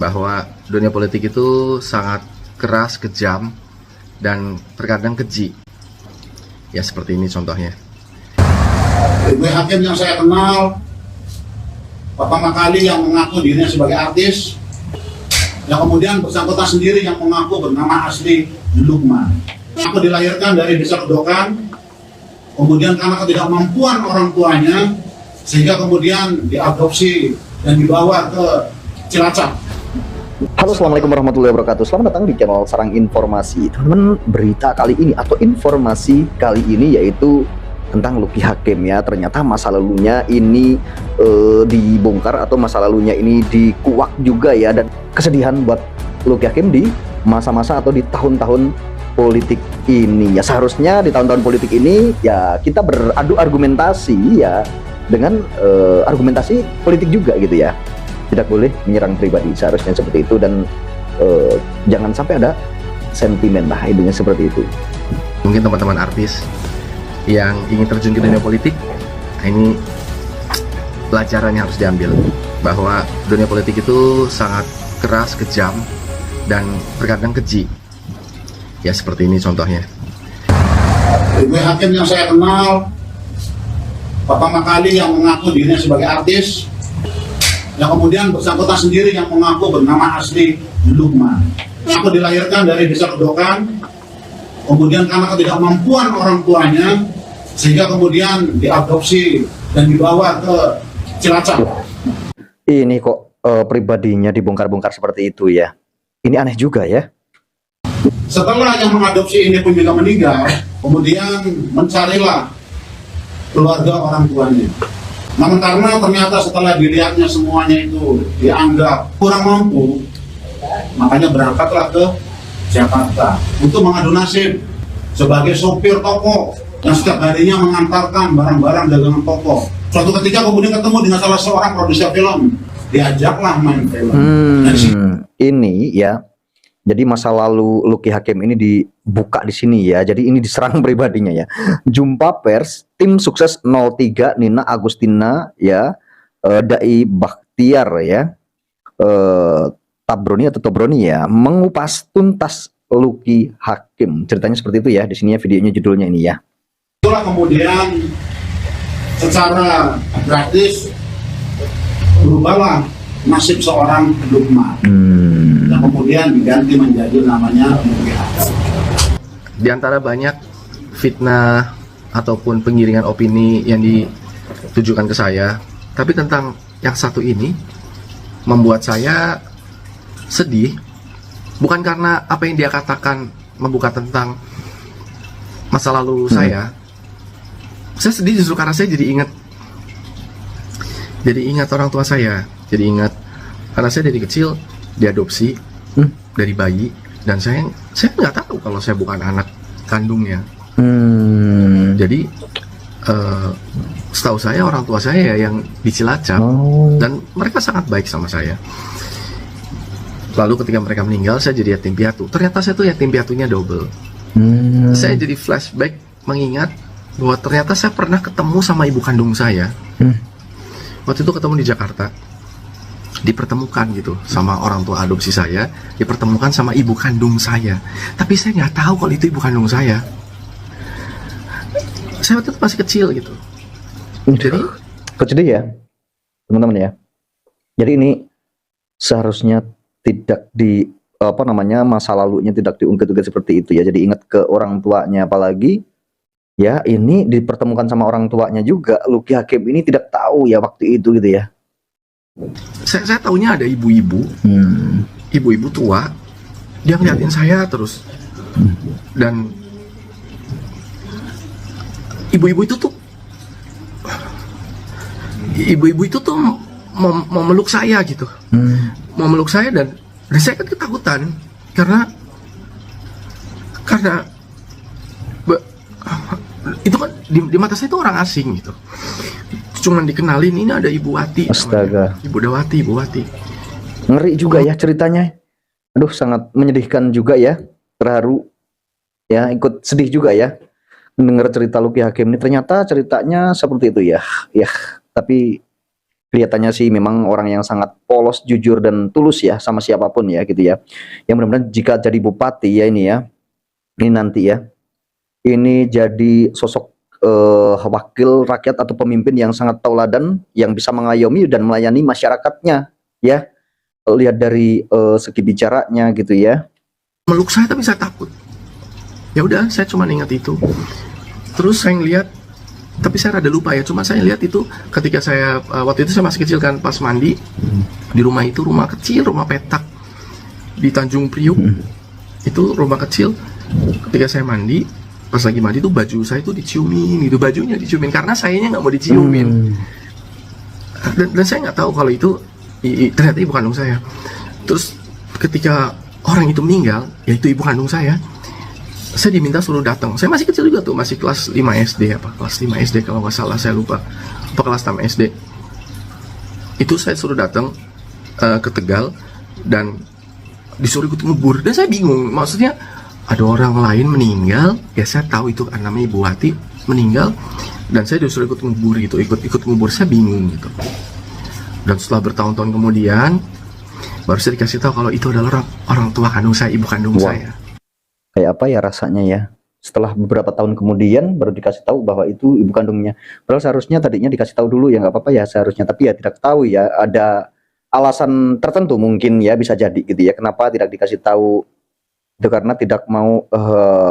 bahwa dunia politik itu sangat keras, kejam, dan terkadang keji. Ya seperti ini contohnya. Ibu hakim yang saya kenal pertama kali yang mengaku dirinya sebagai artis, yang kemudian bersangkutan sendiri yang mengaku bernama asli Lukman. Aku dilahirkan dari desa Kedokan, kemudian karena ketidakmampuan orang tuanya, sehingga kemudian diadopsi dan dibawa ke Cilacap. Halo, assalamualaikum warahmatullahi wabarakatuh. Selamat datang di channel Sarang Informasi. Teman-teman, berita kali ini atau informasi kali ini yaitu tentang Lucky Hakim ya. Ternyata masa lalunya ini dibongkar atau masa lalunya ini dikuak juga ya. Dan kesedihan buat Lucky Hakim di masa-masa atau di tahun-tahun politik ini ya. Seharusnya di tahun-tahun politik ini ya kita beradu argumentasi ya dengan argumentasi politik juga gitu ya. Tidak boleh menyerang pribadi, seharusnya seperti itu. Dan jangan sampai ada sentimen lah, intinya seperti itu. Mungkin teman-teman artis yang ingin terjun ke dunia politik, ini pelajaran yang harus diambil, bahwa dunia politik itu sangat keras, kejam, dan terkadang keji. Ya seperti ini contohnya. Ibu hakim yang saya kenal pertama kali yang mengaku dirinya sebagai artis, yang kemudian bersangkutan sendiri yang mengaku bernama asli Lukman. Aku dilahirkan dari desa Kedokan, kemudian karena ketidakmampuan orang tuanya, sehingga kemudian diadopsi dan dibawa ke Cilacap. Ini kok pribadinya dibongkar-bongkar seperti itu ya. Ini aneh juga ya. Setelah yang mengadopsi ini pun juga meninggal, kemudian mencarilah keluarga orang tuanya. Namun karena ternyata setelah dilihatnya semuanya itu dianggap kurang mampu, makanya berangkatlah ke Jakarta untuk mengadu nasib sebagai sopir toko yang setiap harinya mengantarkan barang-barang dagangan toko. Suatu ketika kemudian ketemu dengan salah seorang produser film, diajaklah main film. Ini ya. Jadi masa lalu Lucky Hakim ini dibuka di sini ya. Jadi ini diserang pribadinya ya. Jumpa pers tim sukses 03 Nina Agustina ya, Dai Bakhtiar ya, Tabroni atau Tobroni ya, mengupas tuntas Lucky Hakim. Ceritanya seperti itu ya. Di sini ya videonya, judulnya ini ya. Itulah kemudian secara gratis berubahlah nasib seorang Lukman. Yang kemudian diganti menjadi namanya Lucky Hakim. Di antara banyak fitnah ataupun penggiringan opini yang ditujukan ke saya, tapi tentang yang satu ini membuat saya sedih, bukan karena apa yang dia katakan membuka tentang masa lalu saya. Saya sedih justru karena saya jadi ingat orang tua saya, jadi ingat karena saya dari kecil diadopsi dari bayi, dan saya nggak tahu kalau saya bukan anak kandungnya. Jadi setahu saya orang tua saya yang di Cilacap, dan mereka sangat baik sama saya. Lalu ketika mereka meninggal, saya jadi yatim piatu. Ternyata saya tuh yatim piatunya double. Saya jadi flashback mengingat bahwa ternyata saya pernah ketemu sama ibu kandung saya. Waktu itu ketemu di Jakarta, dipertemukan gitu sama orang tua adopsi saya, dipertemukan sama ibu kandung saya, tapi saya nggak tahu kalau itu ibu kandung saya. Saya waktu itu masih kecil gitu. Jadi kecil ya teman-teman ya. Jadi ini seharusnya tidak di masa lalunya tidak diungkit-ungkit seperti itu ya. Jadi ingat ke orang tuanya, apalagi ya ini dipertemukan sama orang tuanya juga. Lucky Hakim ini tidak tahu ya waktu itu gitu ya. Saya tahunya ada ibu-ibu, ibu-ibu tua, dia ngeliatin saya terus, dan ibu-ibu itu tuh mau meluk saya gitu, mau meluk saya, dan saya kan ketakutan karena itu kan di mata saya itu orang asing gitu. Cuman dikenalin ini ada Ibu Wati, astaga, Ibu Dawati, Ibu Wati. Ngeri juga ya ceritanya. Aduh, sangat menyedihkan juga ya, terharu ya, ikut sedih juga ya mendengar cerita Lucky Hakim ini. Ternyata ceritanya seperti itu ya. Ya, tapi Kelihatannya sih memang orang yang sangat polos, jujur dan tulus ya sama siapapun ya gitu ya. Yang mudah-mudahan jika jadi bupati ya ini ya, ini nanti ya, ini jadi sosok wakil rakyat atau pemimpin yang sangat tauladan, yang bisa mengayomi dan melayani masyarakatnya ya. Lihat dari segi bicaranya gitu ya. Meluk saya tapi saya takut. Ya udah, saya cuma ingat itu. Terus saya ngeliat, tapi saya rada lupa ya. Cuma saya lihat itu ketika saya waktu itu saya masih kecil kan, pas mandi di rumah itu, rumah kecil, rumah petak di Tanjung Priuk. Itu rumah kecil. Ketika saya mandi, pas lagi mandi tuh baju saya tuh diciumin, itu bajunya diciumin karena sayanya nggak mau diciumin. Dan saya nggak tahu kalau itu ternyata ibu kandung saya. Terus ketika orang itu meninggal, yaitu ibu kandung saya diminta suruh datang. Saya masih kecil juga tuh, masih kelas 5 SD apa, kelas 5 SD kalau nggak salah, saya lupa, apa kelas 6 SD. Itu saya suruh datang ke Tegal dan disuruh ikut ngubur. Dan saya bingung, maksudnya ada orang lain meninggal, ya saya tahu itu namanya Ibu Wati meninggal, dan saya disuruh ikut ngubur gitu, ikut ngubur. Saya bingung gitu. Dan setelah bertahun-tahun kemudian baru saya dikasih tahu kalau itu adalah orang tua kandung saya, ibu kandung saya. Kayak apa ya rasanya ya, setelah beberapa tahun kemudian baru dikasih tahu bahwa itu ibu kandungnya. Padahal seharusnya tadinya dikasih tahu dulu ya, nggak apa-apa ya seharusnya, tapi ya tidak tahu ya, ada alasan tertentu mungkin ya, bisa jadi gitu ya, kenapa tidak dikasih tahu. Itu karena tidak mau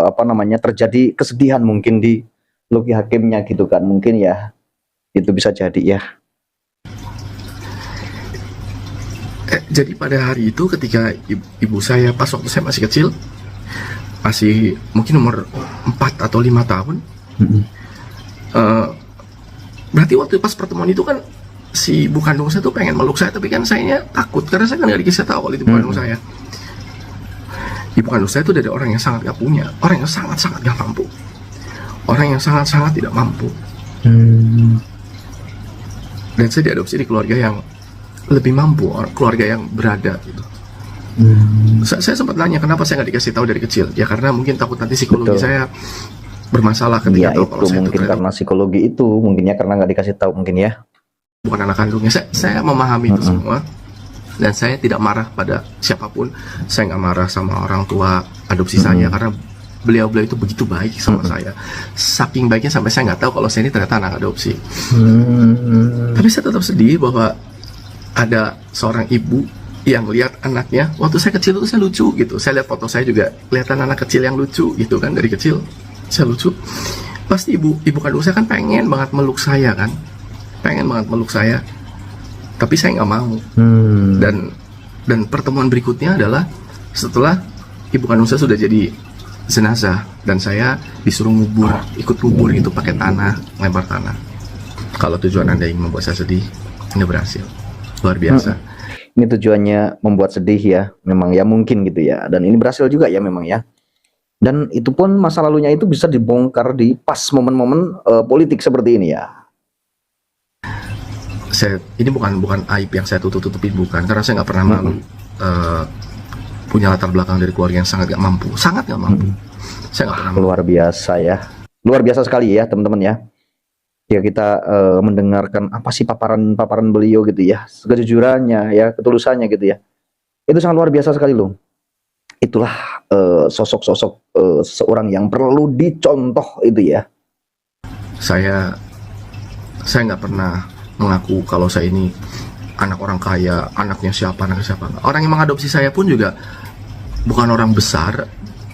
apa namanya, terjadi kesedihan mungkin di Luki Hakimnya gitu kan, mungkin ya, itu bisa jadi ya. Jadi pada hari itu ketika ibu saya, pas waktu saya masih kecil, masih mungkin umur 4 atau 5 tahun, berarti waktu pas pertemuan itu kan si ibu kandung saya tuh pengen meluk saya, tapi kan sayanya takut karena saya kan nggak dikasih tahu kalau itu ibu kandung saya. Ibu kandung saya itu dari orang yang sangat gak punya, orang yang sangat-sangat gak mampu, orang yang sangat-sangat tidak mampu. Dan saya diadopsi di keluarga yang lebih mampu, keluarga yang berada gitu. Saya sempat nanya kenapa saya nggak dikasih tahu dari kecil. Ya karena mungkin takut nanti psikologi saya bermasalah ketika Ya tahu itu kalau saya mungkin itu karena psikologi itu mungkin ya, karena nggak dikasih tahu mungkin ya. bukan anak kandungnya. Saya memahami itu semua, dan saya tidak marah pada siapapun. Saya nggak marah sama orang tua adopsi saya karena beliau itu begitu baik sama saya. Saking baiknya sampai saya nggak tahu kalau saya ini ternyata anak adopsi. Tapi saya tetap sedih bahwa ada seorang ibu yang lihat anaknya. Waktu saya kecil itu saya lucu gitu. Saya lihat foto saya juga, kelihatan anak kecil yang lucu gitu kan, dari kecil saya lucu. Pasti ibu kandung saya kan pengen banget meluk saya kan, pengen banget meluk saya. Tapi saya nggak mau. Dan pertemuan berikutnya adalah setelah ibu kandung saya sudah jadi jenazah dan saya disuruh ngubur, ikut ngubur itu pakai tanah, lempar tanah. Kalau tujuan Anda ingin membuat saya sedih, ini berhasil. Luar biasa. Ini tujuannya membuat sedih ya, memang ya mungkin gitu ya. Dan ini berhasil juga ya memang ya. Dan itu pun masa lalunya itu bisa dibongkar di pas momen-momen politik seperti ini ya. Ini bukan aib yang saya tutupin, bukan, karena saya nggak pernah malu. Punya latar belakang dari keluarga yang sangat nggak mampu, Saya nggak pernah. Luar biasa ya, luar biasa sekali ya teman-teman ya. Ya kita mendengarkan apa sih paparan beliau gitu ya, kejujurannya ya, ketulusannya gitu ya. Itu sangat luar biasa sekali loh. Itulah sosok-sosok seorang yang perlu dicontoh itu ya. Saya nggak pernah mengaku kalau saya ini anak orang kaya, anaknya siapa. Orang yang mengadopsi saya pun juga bukan orang besar,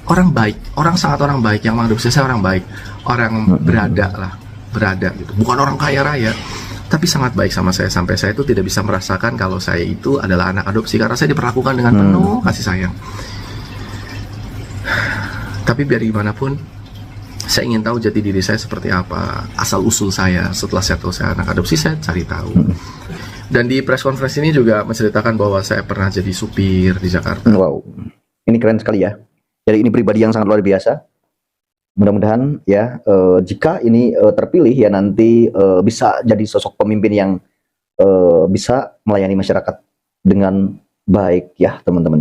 orang baik, sangat orang baik. Yang mengadopsi saya orang baik, orang berada gitu. Bukan orang kaya raya, tapi sangat baik sama saya, sampai saya itu tidak bisa merasakan kalau saya itu adalah anak adopsi karena saya diperlakukan dengan penuh kasih sayang. Tapi biar gimana pun, saya ingin tahu jati diri saya seperti apa, asal usul saya. Setelah saya tahu saya anak adopsi, saya cari tahu. Dan di press conference ini juga menceritakan bahwa saya pernah jadi supir di Jakarta. Wow, ini keren sekali ya. Jadi ini pribadi yang sangat luar biasa. Mudah-mudahan ya jika ini terpilih ya nanti bisa jadi sosok pemimpin yang bisa melayani masyarakat dengan baik ya teman-teman.